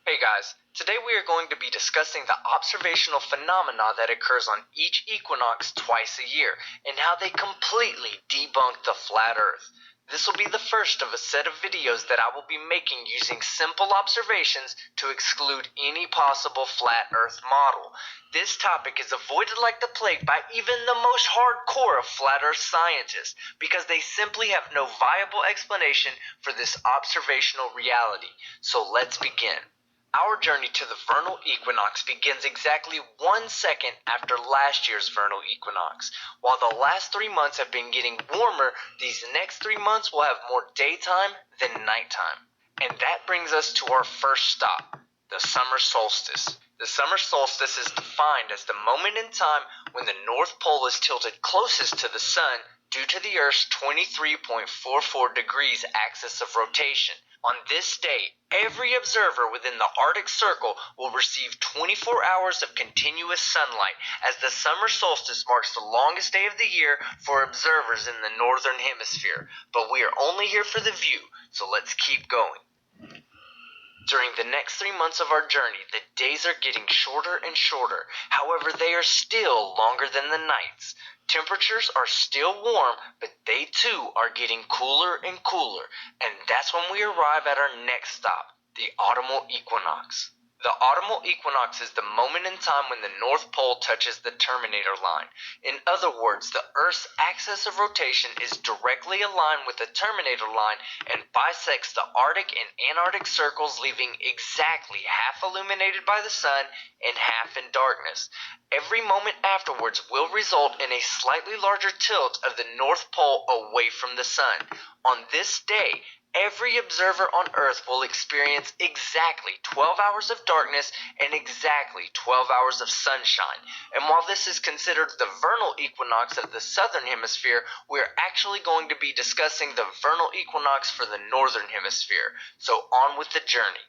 Hey guys, today we are going to be discussing the observational phenomena that occurs on each equinox twice a year, and how they completely debunk the flat earth. This will be the first of a set of videos that I will be making using simple observations to exclude any possible flat earth model. This topic is avoided like the plague by even the most hardcore of flat earth scientists because they simply have no viable explanation for this observational reality. So let's begin. Our journey to the vernal equinox begins exactly 1 second after last year's vernal equinox. While the last 3 months have been getting warmer, these next 3 months will have more daytime than nighttime. And that brings us to our first stop, the summer solstice. The summer solstice is defined as the moment in time when the North Pole is tilted closest to the sun due to the Earth's 23.44 degrees axis of rotation. On this day, every observer within the Arctic Circle will receive 24 hours of continuous sunlight, as the summer solstice marks the longest day of the year for observers in the northern hemisphere. But we are only here for the view, so let's keep going. During the next 3 months of our journey, the days are getting shorter and shorter. However, they are still longer than the nights. Temperatures are still warm, but they too are getting cooler and cooler. And that's when we arrive at our next stop, the Autumnal Equinox. The Autumnal Equinox is the moment in time when the North Pole touches the Terminator Line. In other words, the Earth's axis of rotation is directly aligned with the Terminator Line and bisects the Arctic and Antarctic circles, leaving exactly half illuminated by the sun and half in darkness. Every moment afterwards will result in a slightly larger tilt of the North Pole away from the sun. On this day, every observer on Earth will experience exactly 12 hours of darkness and exactly 12 hours of sunshine. And while this is considered the vernal equinox of the southern hemisphere, we're actually going to be discussing the vernal equinox for the northern hemisphere. So on with the journey.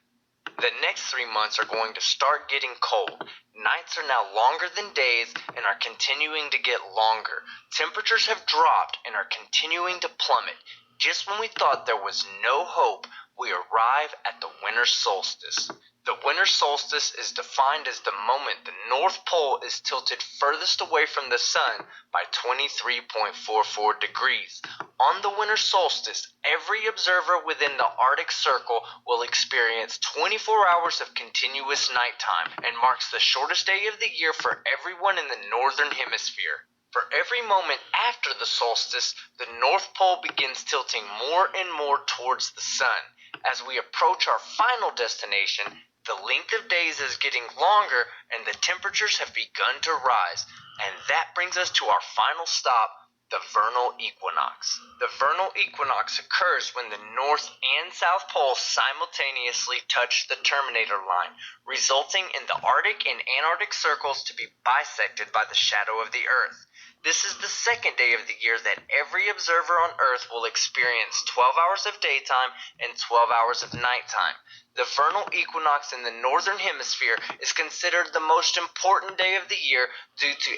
The next 3 months are going to start getting cold. Nights are now longer than days and are continuing to get longer. Temperatures have dropped and are continuing to plummet. Just when we thought there was no hope, we arrive at the winter solstice. The winter solstice is defined as the moment the North Pole is tilted furthest away from the sun by 23.44 degrees. On the winter solstice, every observer within the Arctic Circle will experience 24 hours of continuous nighttime and marks the shortest day of the year for everyone in the northern hemisphere. For every moment after the solstice, the North Pole begins tilting more and more towards the sun. As we approach our final destination, the length of days is getting longer and the temperatures have begun to rise. And that brings us to our final stop, the vernal equinox. The vernal equinox occurs when the North and South Pole simultaneously touch the Terminator Line, resulting in the Arctic and Antarctic circles to be bisected by the shadow of the Earth. This is the second day of the year that every observer on Earth will experience 12 hours of daytime and 12 hours of nighttime. The vernal equinox in the northern hemisphere is considered the most important day of the year due to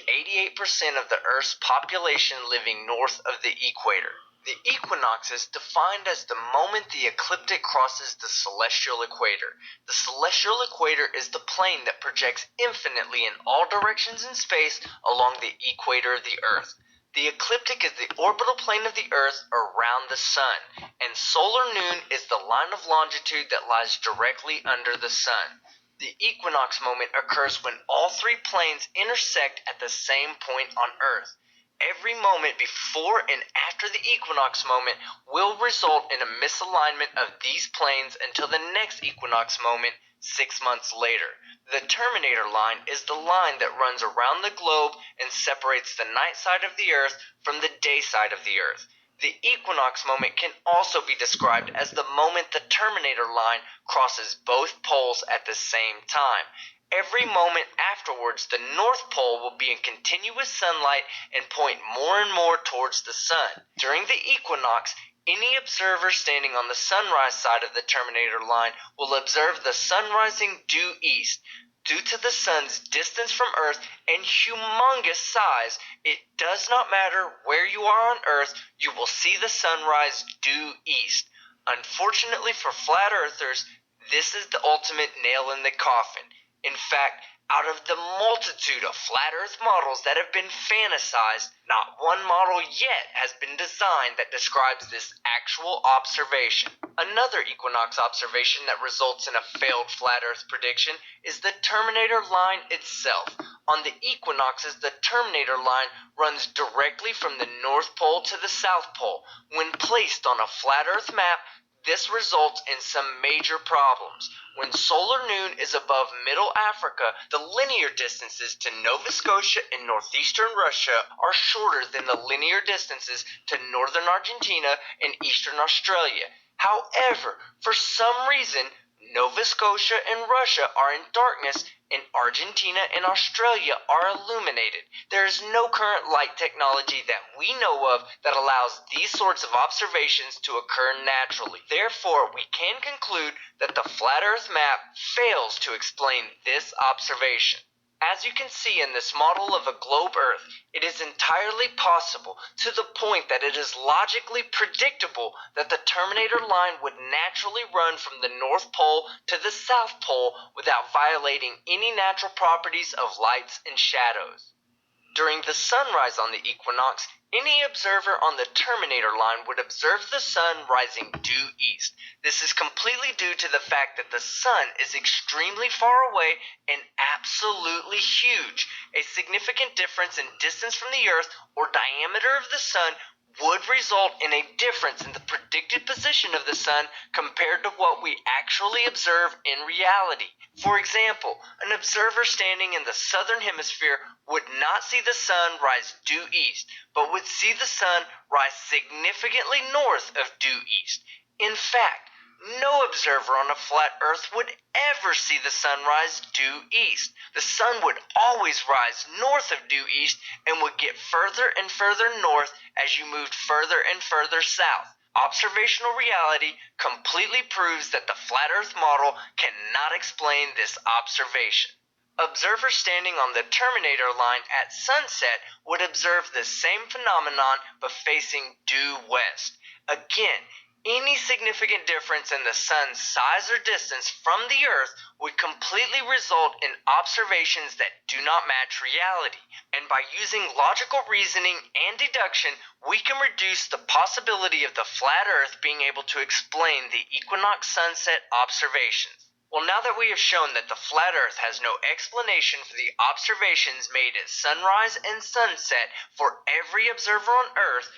88% of the Earth's population living north of the equator. The equinox is defined as the moment the ecliptic crosses the celestial equator. The celestial equator is the plane that projects infinitely in all directions in space along the equator of the Earth. The ecliptic is the orbital plane of the Earth around the sun, and solar noon is the line of longitude that lies directly under the sun. The equinox moment occurs when all three planes intersect at the same point on Earth. Every moment before and after the equinox moment will result in a misalignment of these planes until the next equinox moment 6 months later. The Terminator Line is the line that runs around the globe and separates the night side of the Earth from the day side of the Earth. The equinox moment can also be described as the moment the Terminator Line crosses both poles at the same time. Every moment afterwards, the North Pole will be in continuous sunlight and point more and more towards the sun. During the equinox, any observer standing on the sunrise side of the Terminator Line will observe the sun rising due east. Due to the sun's distance from Earth and humongous size, it does not matter where you are on Earth, you will see the sunrise due east. Unfortunately for flat earthers, this is the ultimate nail in the coffin. In fact, out of the multitude of flat earth models that have been fantasized, not one model yet has been designed that describes this actual observation. Another equinox observation that results in a failed flat earth prediction is the Terminator Line itself. On the equinoxes, the Terminator Line runs directly from the North Pole to the South Pole. When placed on a flat earth map, this results in some major problems. When solar noon is above Middle Africa, the linear distances to Nova Scotia and northeastern Russia are shorter than the linear distances to northern Argentina and eastern Australia. However, for some reason, Nova Scotia and Russia are in darkness and Argentina and Australia are illuminated. There is no current light technology that we know of that allows these sorts of observations to occur naturally. Therefore, we can conclude that the flat earth map fails to explain this observation. As you can see in this model of a globe Earth, it is entirely possible, to the point that it is logically predictable, that the Terminator Line would naturally run from the North Pole to the South Pole without violating any natural properties of lights and shadows. During the sunrise on the equinox, any observer on the Terminator Line would observe the sun rising due east. This is completely due to the fact that the sun is extremely far away and absolutely huge. A significant difference in distance from the Earth or diameter of the sun would result in a difference in the predicted position of the sun compared to what we actually observe in reality. For example, an observer standing in the southern hemisphere would not see the sun rise due east, but would see the sun rise significantly north of due east. In fact, no observer on a flat Earth would ever see the sun rise due east. The sun would always rise north of due east and would get further and further north as you moved further and further south. Observational reality completely proves that the flat Earth model cannot explain this observation. Observers standing on the Terminator Line at sunset would observe the same phenomenon but facing due west. Again, any significant difference in the sun's size or distance from the Earth would completely result in observations that do not match reality, and by using logical reasoning and deduction, we can reduce the possibility of the flat Earth being able to explain the equinox sunset observations. Well, now that we have shown that the flat Earth has no explanation for the observations made at sunrise and sunset for every observer on Earth,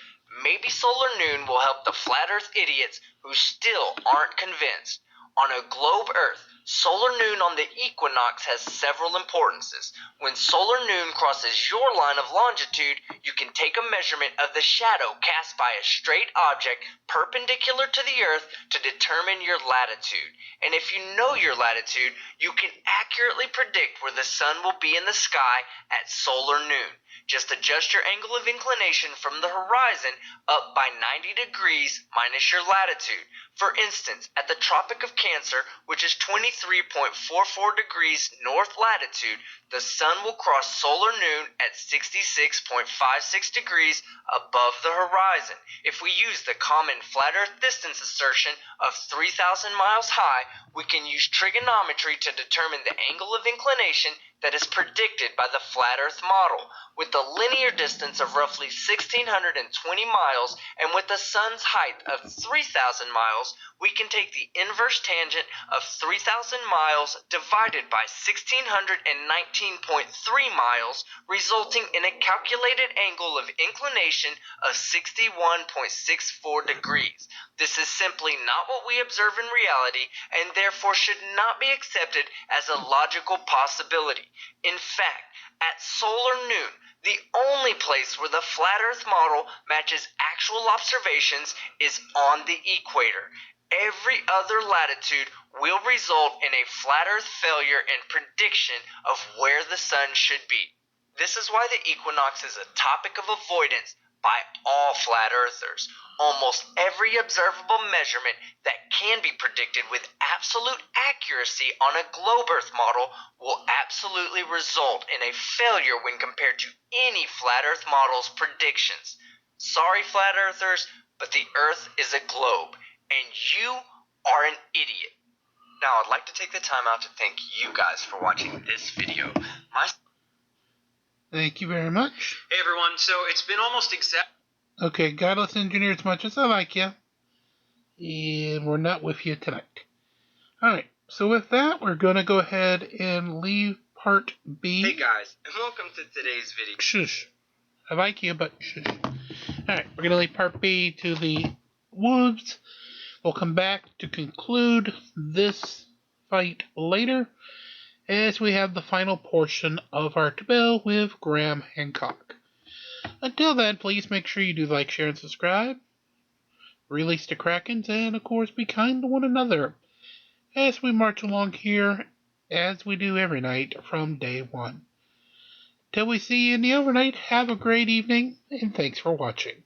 maybe solar noon will help the flat Earth idiots who still aren't convinced. On a globe Earth, solar noon on the equinox has several importances. When solar noon crosses your line of longitude, you can take a measurement of the shadow cast by a straight object perpendicular to the Earth to determine your latitude. And if you know your latitude, you can accurately predict where the sun will be in the sky at solar noon. Just adjust your angle of inclination from the horizon up by 90 degrees minus your latitude. For instance, at the Tropic of Cancer, which is 23.44 degrees north latitude, the sun will cross solar noon at 66.56 degrees above the horizon. If we use the common flat Earth distance assertion of 3,000 miles high, we can use trigonometry to determine the angle of inclination that is predicted by the flat Earth model. With the linear distance of roughly 1,620 miles and with the sun's height of 3,000 miles, we can take the inverse tangent of 3,000 miles divided by 1,619.3 miles, resulting in a calculated angle of inclination of 61.64 degrees. This is simply not what we observe in reality and therefore should not be accepted as a logical possibility. In fact, at solar noon, the only place where the flat Earth model matches actual observations is on the equator. Every other latitude will result in a flat Earth failure and prediction of where the sun should be. This is why the equinox is a topic of avoidance by all flat earthers. Almost every observable measurement that can be predicted with absolute accuracy on a globe Earth model will absolutely result in a failure when compared to any flat Earth model's predictions. Sorry, flat earthers, but the Earth is a globe, and you are an idiot. Now, I'd like to take the time out to thank you guys for watching this video. Thank you very much. Hey everyone, so it's been almost Okay, Godless Engineer, as much as I like you, and we're not with you tonight. Alright, so with that, we're going to go ahead and leave part B. Hey guys, and welcome to today's video. Shush. I like you, but shush. Alright, we're going to leave part B to the wolves. We'll come back to conclude this fight later, as we have the final portion of our duel with Graham Hancock. Until then, please make sure you do like, share, and subscribe. Release the Krakens, and of course, be kind to one another as we march along here, as we do every night from day one. Till we see you in the overnight, have a great evening, and thanks for watching.